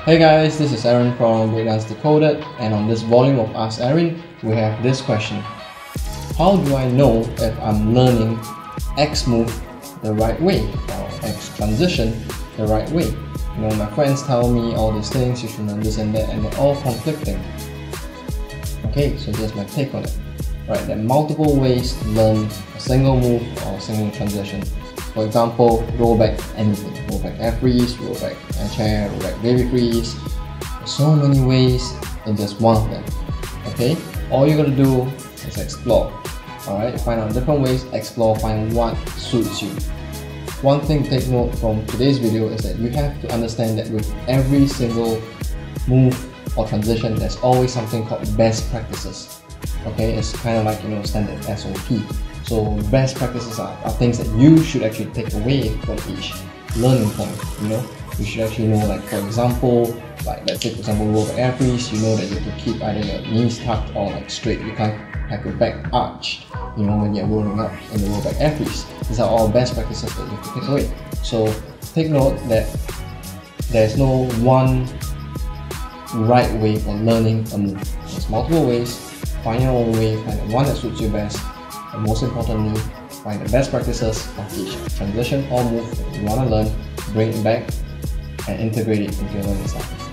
Hey guys, this is Aaron from Breakdance Decoded, and on this volume of Ask Aaron, we have this question. How do I know if I'm learning X move the right way or X transition the right way? You know, my friends tell me all these things, you should learn this and that, and they're all conflicting. Okay, so here's my take on it. Right, there are multiple ways to learn a single move or a single transition. For example, rollback anything. Rollback air freeze, rollback air chair, rollback baby freeze. There's so many ways in just one of them. Okay? All you gotta do is explore. Alright? Find out different ways, explore, find what suits you. One thing to take note from today's video is that you have to understand that with every single move or transition, there's always something called best practices. Okay? It's kind of like, you know, standard SOP. So best practices are things that you should actually take away from each learning point. You know, you should actually know, like for example, like let's say for example rollback air freeze, you know that you have to keep either your knees tucked or like straight. You can't have your back arched, you know, when you're rolling up in the rollback air freeze. These are all best practices that you have to take away. So take note that there's no one right way for learning a move. There's multiple ways. Find your own way, find the one that suits you best. And most importantly, find the best practices of each transition or move that you want to learn, bring it back, and integrate it into your learning style.